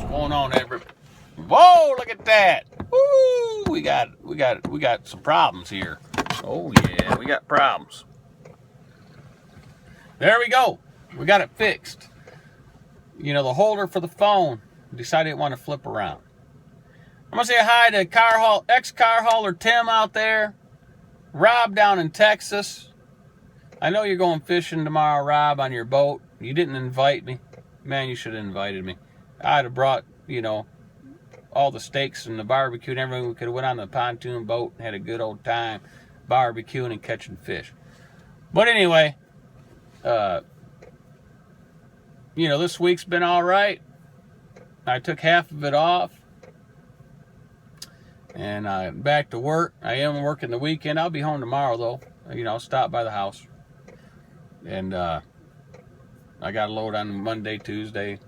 going on, everybody? Whoa, look at that. Woo, we got some problems here. Oh yeah, we got problems. There we go. We got it fixed. You know, the holder for the phone decided it wanted to flip around. I'm gonna say hi to ex-car hauler Tim out there. Rob down in Texas. I know you're going fishing tomorrow, Rob, on your boat. You didn't invite me. Man, you should have invited me. I'd have brought, all the steaks and the barbecue and everything. We could have went on the pontoon boat and had a good old time barbecuing and catching fish. But anyway, this week's been all right. I took half of it off. And I'm back to work. I am working the weekend. I'll be home tomorrow, though. I'll stop by the house. And I got a load on Monday, Tuesday.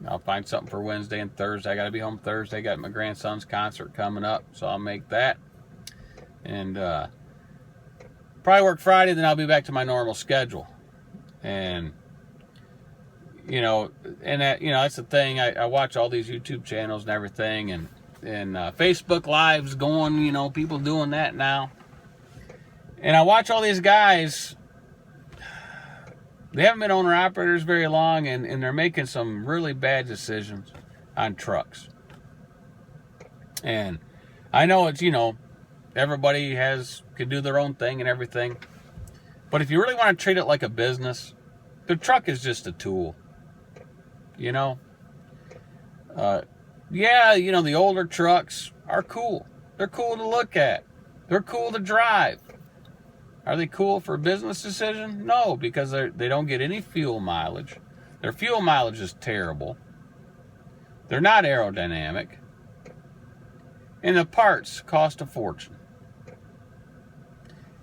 I'll find something for Wednesday and Thursday. I got to be home Thursday. Got my grandson's concert coming up, so I'll make that. And probably work Friday, then I'll be back to my normal schedule. And, that's the thing. I watch all these YouTube channels and everything, and Facebook Live's going, people doing that now. And I watch all these guys. They haven't been owner-operators very long, and they're making some really bad decisions on trucks. And I know it's, everybody can do their own thing and everything. But if you really want to treat it like a business, the truck is just a tool. The older trucks are cool. They're cool to look at. They're cool to drive. Are they cool for a business decision? No, because they don't get any fuel mileage. Their fuel mileage is terrible. They're not aerodynamic. And the parts cost a fortune.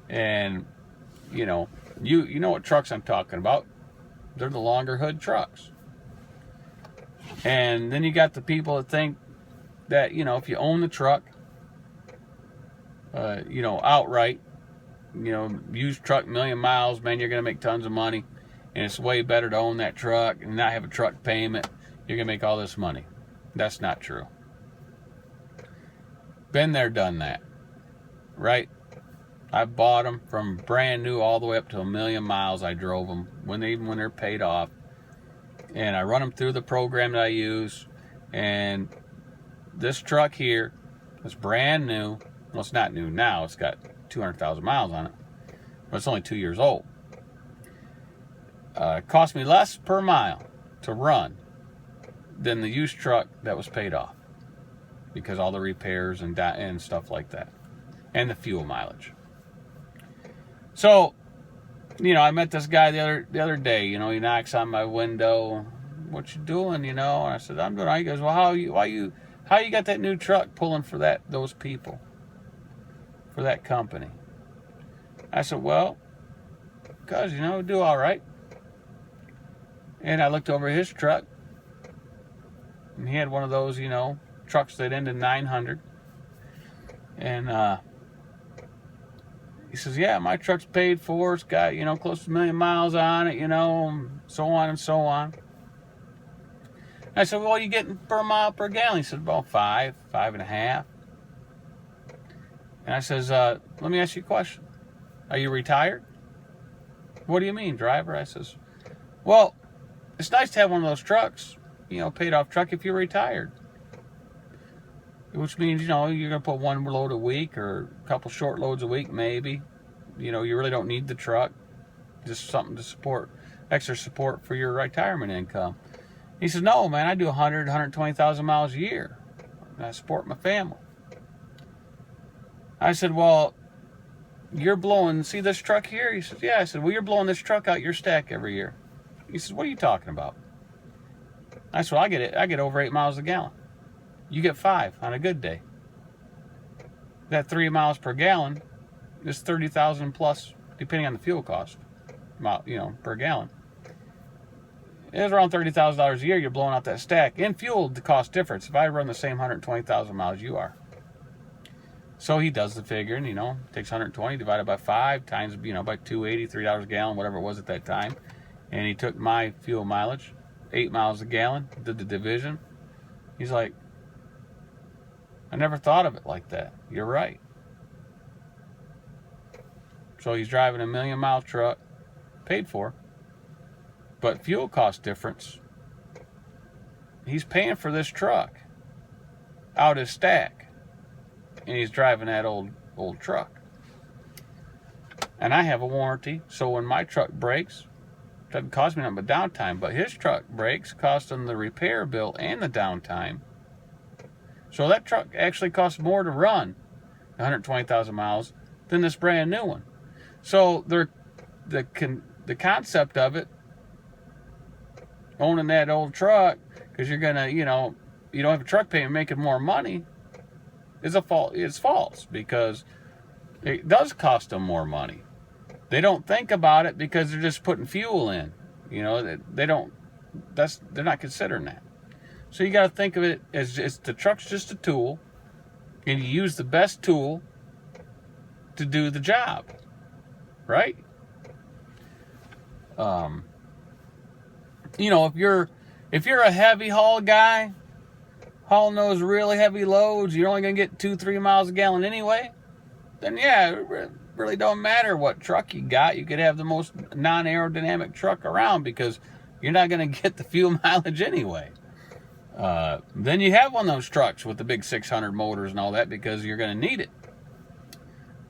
And, you know what trucks I'm talking about. They're the longer hood trucks. And then you got the people that think that, if you own the truck, outright, used truck, 1,000,000 miles, man, you're going to make tons of money. And it's way better to own that truck and not have a truck payment. You're going to make all this money. That's not true. Been there, done that. Right? I bought them from brand new all the way up to 1,000,000 miles. I drove them when they're paid off. And I run them through the program that I use. And this truck here is brand new. Well, it's not new now. It's got 200,000 miles on it. But it's only 2 years old. It cost me less per mile to run than the used truck that was paid off. Because all the repairs and stuff like that. And the fuel mileage. So, I met this guy the other day. He knocks on my window. What you doing? And I said, I'm doing. He goes, well, how you got that new truck pulling for those people, for that company? I said, well, because do all right. And I looked over his truck, and he had one of those, trucks that ended 900. And he says, yeah, my truck's paid for. It's got, close to 1,000,000 miles on it, so on and so on. I said, well, what are you getting per mile per gallon? He said, about 5.5. And I says, let me ask you a question. Are you retired? What do you mean, driver? I says, well, it's nice to have one of those trucks, paid off truck if you're retired. Which means, you're going to put one load a week or a couple short loads a week, maybe. You really don't need the truck. Just something to support, extra support for your retirement income. He says, no, man, I do 120,000 miles a year. And I support my family. I said, well, you're blowing, see this truck here? He says, yeah. I said, well, you're blowing this truck out your stack every year. He says, what are you talking about? I said, well, I get over 8 miles a gallon. You get 5 on a good day. That 3 miles per gallon is 30,000 plus, depending on the fuel cost, per gallon. It's around $30,000 a year you're blowing out that stack. In fuel, the cost difference. If I run the same 120,000 miles you are. So he does the figure, and, takes 120 divided by 5 times, by 280, $3 a gallon, whatever it was at that time. And he took my fuel mileage, 8 miles a gallon, did the division. He's like, I never thought of it like that. You're right. So he's driving a $1 million mile truck, paid for, but fuel cost difference. He's paying for this truck out his stack, and he's driving that old truck. And I have a warranty, so when my truck breaks, it doesn't cost me nothing but downtime. But his truck breaks, cost him the repair bill and the downtime. So that truck actually costs more to run 120,000 miles than this brand new one. So the concept of it, owning that old truck, because you're gonna, you don't have a truck payment making more money, is false, because it does cost them more money. They don't think about it because they're just putting fuel in. They're not considering that. So you got to think of it as the truck's just a tool, and you use the best tool to do the job, right? If you're a heavy haul guy, hauling those really heavy loads, you're only gonna get 2-3 miles a gallon anyway, then yeah, it really don't matter what truck you got. You could have the most non-aerodynamic truck around because you're not gonna get the fuel mileage anyway. Then you have one of those trucks with the big 600 motors and all that, because you're gonna need it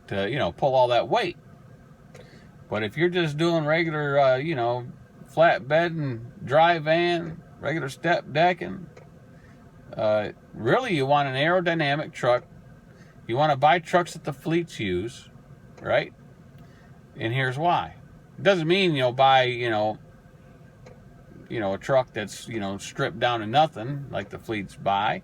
to pull all that weight. But if you're just doing regular flatbed and dry van, regular step decking, really you want an aerodynamic truck. You want to buy trucks that the fleets use, right? And here's why. It doesn't mean buy a truck that's stripped down to nothing like the fleets buy.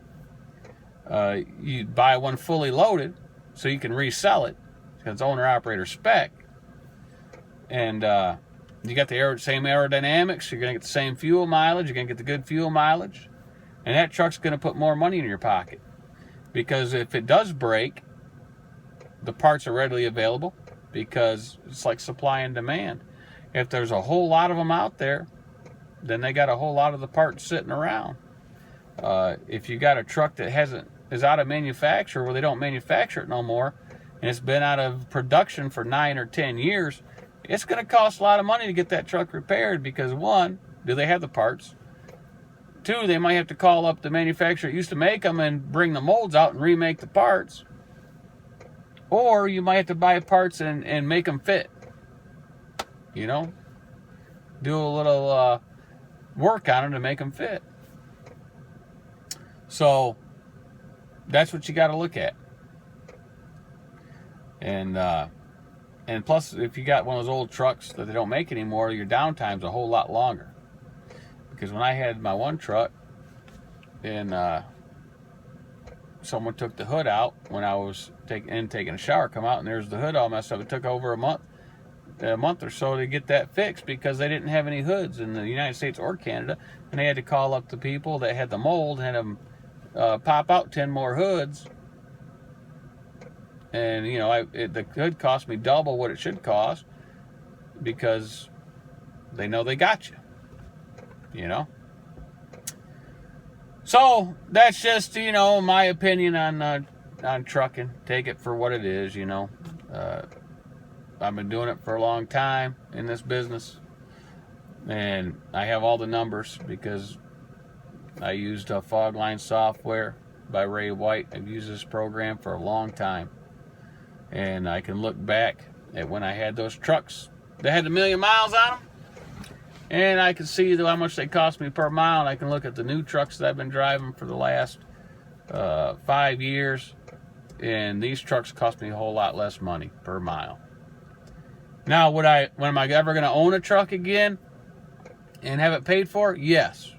You buy one fully loaded so you can resell it because it's owner operator spec, and you got the same aerodynamics. You're gonna get the same fuel mileage. You're gonna get the good fuel mileage, and that truck's gonna put more money in your pocket, because if it does break, the parts are readily available, because it's like supply and demand. If there's a whole lot of them out there, then they got a whole lot of the parts sitting around. If you got a truck that is out of manufacture, where they don't manufacture it no more, and it's been out of production for 9 or 10 years, it's going to cost a lot of money to get that truck repaired, because one, do they have the parts? Two, they might have to call up the manufacturer that used to make them and bring the molds out and remake the parts. Or you might have to buy parts and make them fit. Do a little work on them to make them fit. So that's what you got to look at. And plus, if you got one of those old trucks that they don't make anymore, your downtime's a whole lot longer. Because when I had my one truck, and someone took the hood out when I was taking a shower, come out, and there's the hood all messed up. It took over a month or so to get that fixed, because they didn't have any hoods in the United States or Canada, and they had to call up the people that had the mold and had them pop out 10 more hoods. And the hood cost me double what it should cost, because they know they got you. So that's just my opinion on trucking. Take it for what it is. I've been doing it for a long time in this business, and I have all the numbers because I used Fogline software by Ray White. I've used this program for a long time, and I can look back at when I had those trucks that had 1 million miles on them, and I can see how much they cost me per mile, and I can look at the new trucks that I've been driving for the last 5 years, and these trucks cost me a whole lot less money per mile. Now, when am I ever going to own a truck again and have it paid for? Yes.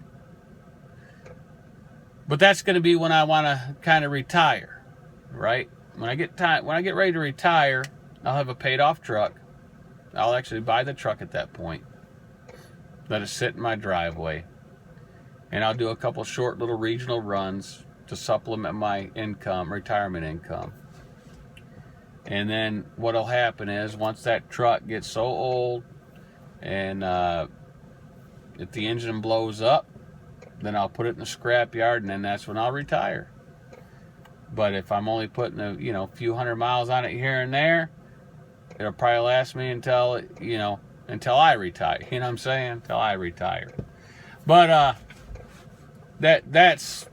But that's going to be when I want to kind of retire, right? When I get ready to retire, I'll have a paid off truck. I'll actually buy the truck at that point. Let it sit in my driveway, and I'll do a couple short little regional runs to supplement my retirement income. And then what'll happen is, once that truck gets so old, and if the engine blows up, then I'll put it in the scrap yard, and then that's when I'll retire. But if I'm only putting a few hundred miles on it here and there, it'll probably last me until until I retire. You know what I'm saying? Until I retire. But that's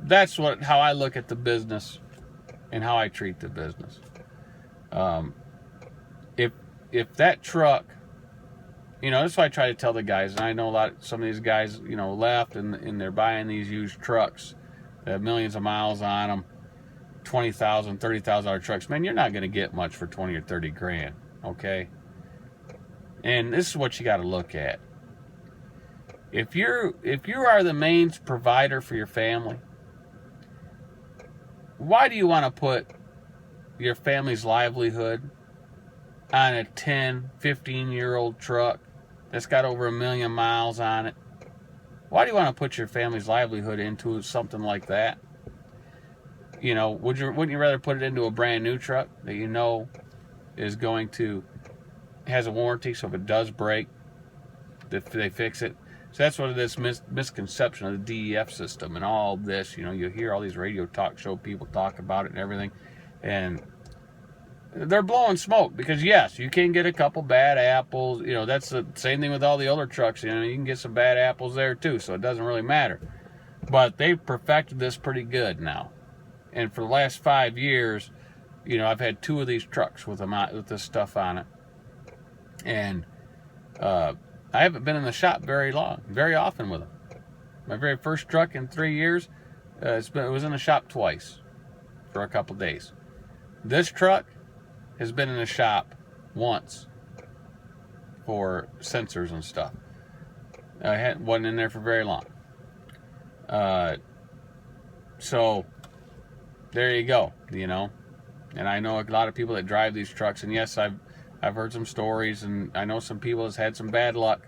how I look at the business and how I treat the business. If that truck, that's why I try to tell the guys, and I know some of these guys, left and they're buying these used trucks that have millions of miles on them, $20,000, $30,000 trucks. Man, you're not going to get much for 20 or 30 grand, okay? And this is what you got to look at. If you are the main provider for your family, why do you want to put your family's livelihood on a 10, 15-year-old truck that's got over 1 million miles on it? Why do you want to put your family's livelihood into something like that? Wouldn't you rather put it into a brand new truck that has a warranty, so if it does break, they fix it? So that's what it is, misconception of the DEF system and all this. You hear all these radio talk show people talk about it and everything, and they're blowing smoke because, yes, you can get a couple bad apples. That's the same thing with all the other trucks. You can get some bad apples there too, so it doesn't really matter. But they've perfected this pretty good now. And for the last 5 years, I've had 2 of these trucks with this stuff on it. And I haven't been in the shop very often with them. My very first truck in 3 years, it was in the shop twice for a couple days. This truck has been in the shop once for sensors and stuff. I wasn't in there for very long. So there you go, And I know a lot of people that drive these trucks, and yes, I've heard some stories, and I know some people has had some bad luck.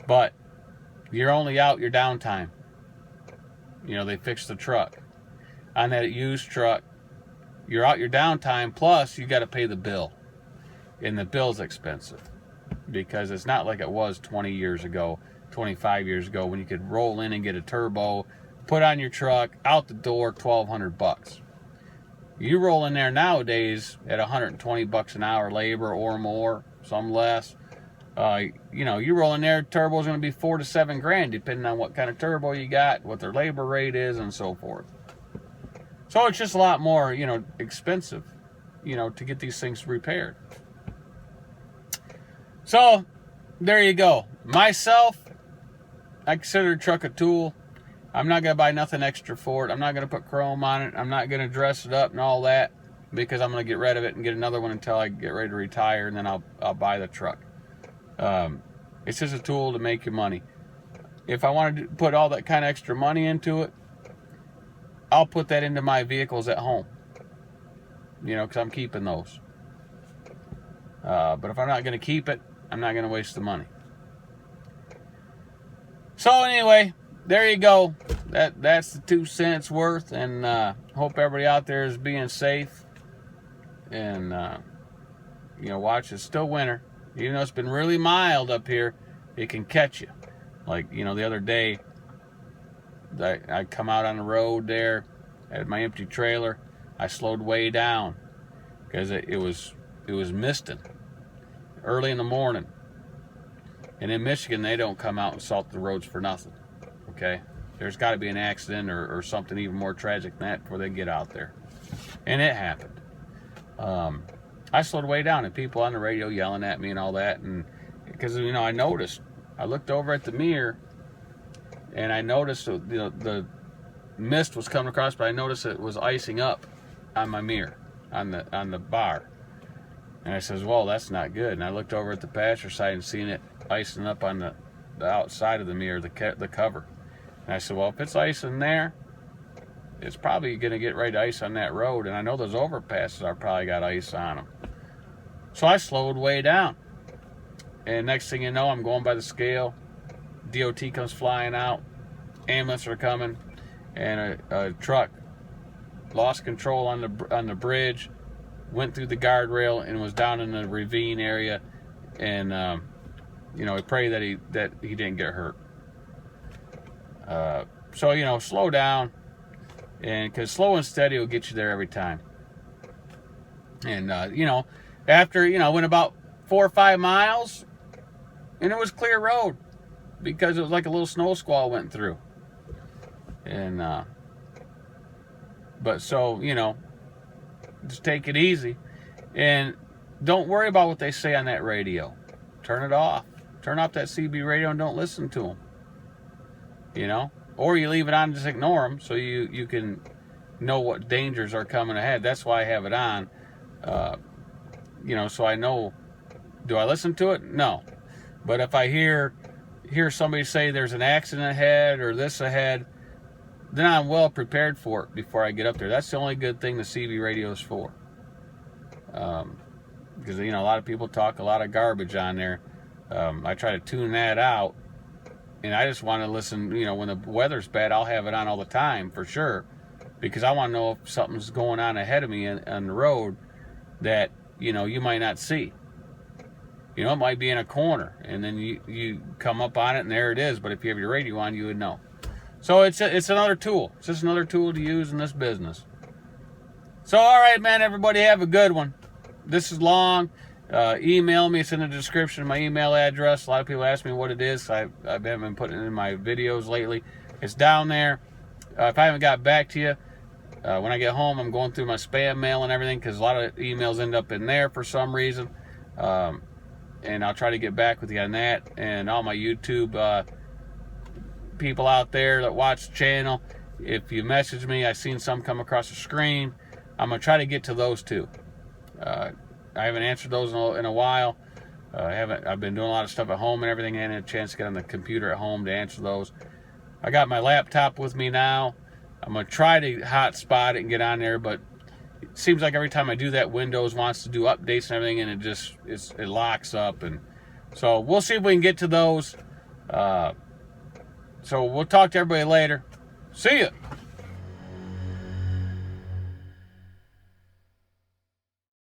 But you're only out your downtime. They fix the truck. On that used truck, you're out your downtime, plus you got to pay the bill. And the bill's expensive. Because it's not like it was 20 years ago, 25 years ago, when you could roll in and get a turbo, put on your truck, out the door, $1,200. You roll in there nowadays at $120 an hour labor or more, some less. You roll in there, turbo's going to be $4 to $7 grand, depending on what kind of turbo you got, what their labor rate is, and so forth. So it's just a lot more, expensive, to get these things repaired. So there you go. Myself, I consider a truck a tool. I'm not going to buy nothing extra for it. I'm not going to put chrome on it. I'm not going to dress it up and all that, because I'm going to get rid of it and get another one until I get ready to retire, and then I'll buy the truck. It's just a tool to make you money. If I wanted to put all that kind of extra money into it, I'll put that into my vehicles at home. Because I'm keeping those. But if I'm not going to keep it, I'm not going to waste the money. So anyway, there you go. That's the 2 cents worth, and hope everybody out there is being safe. And watch, it's still winter. Even though it's been really mild up here, it can catch you. Like, the other day, I come out on the road there at my empty trailer. I slowed way down because it was misting early in the morning. And in Michigan, they don't come out and salt the roads for nothing. Okay? There's got to be an accident or something even more tragic than that before they get out there. And it happened. I slowed way down, and people on the radio yelling at me and all that. And because, I noticed. I looked over at the mirror, and I noticed the mist was coming across, but I noticed it was icing up on my mirror, on the bar. And I says, well, that's not good. And I looked over at the passenger side and seen it icing up on the outside of the mirror, the cover. And I said, well, if it's icing there, it's probably going to get right to ice on that road. And I know those overpasses are probably got ice on them. So I slowed way down. And next thing you know, I'm going by the scale. DOT comes flying out. Ambulance are coming. And a truck lost control on the bridge, went through the guardrail, and was down in the ravine area. And we pray that he didn't get hurt. So, you know, slow down, and because slow and steady will get you there every time. And, you know, after, you know, went about 4 or 5 miles, and it was clear road because it was like a little snow squall went through. And, but so, you know, just take it easy. And don't worry about what they say on that radio. Turn it off. Turn off that CB radio and don't listen to them. You know? Or you leave it on and just ignore them so you can know what dangers are coming ahead. That's why I have it on. You know, so I know. Do I listen to it? No. But if I hear somebody say there's an accident ahead or this ahead, then I'm well prepared for it before I get up there. That's the only good thing the CB radio is for. Because, you know, a lot of people talk a lot of garbage on there. I try to tune that out. And I just want to listen, you know, when the weather's bad, I'll have it on all the time for sure. Because I want to know if something's going on ahead of me on the road that, you know, you might not see. You know, it might be in a corner. And then you come up on it and there it is. But if you have your radio on, you would know. So it's another tool. It's just another tool to use in this business. So, all right, man, everybody have a good one. This is long. Email me. It's in the description of my email address. A lot of people ask me what it is. I haven't been putting it in my videos lately. It's down there. If I haven't got back to you, when I get home, I'm going through my spam mail and everything because a lot of emails end up in there for some reason. And I'll try to get back with you on that. And all my YouTube people out there that watch the channel, if you message me, I've seen some come across the screen. I'm going to try to get to those too. I haven't answered those in a while. I've been doing a lot of stuff at home and everything. I hadn't had a chance to get on the computer at home to answer those. I got my laptop with me now. I'm going to try to hotspot it and get on there, but it seems like every time I do that, Windows wants to do updates and everything, and it locks up. And so we'll see if we can get to those. So we'll talk to everybody later. See ya.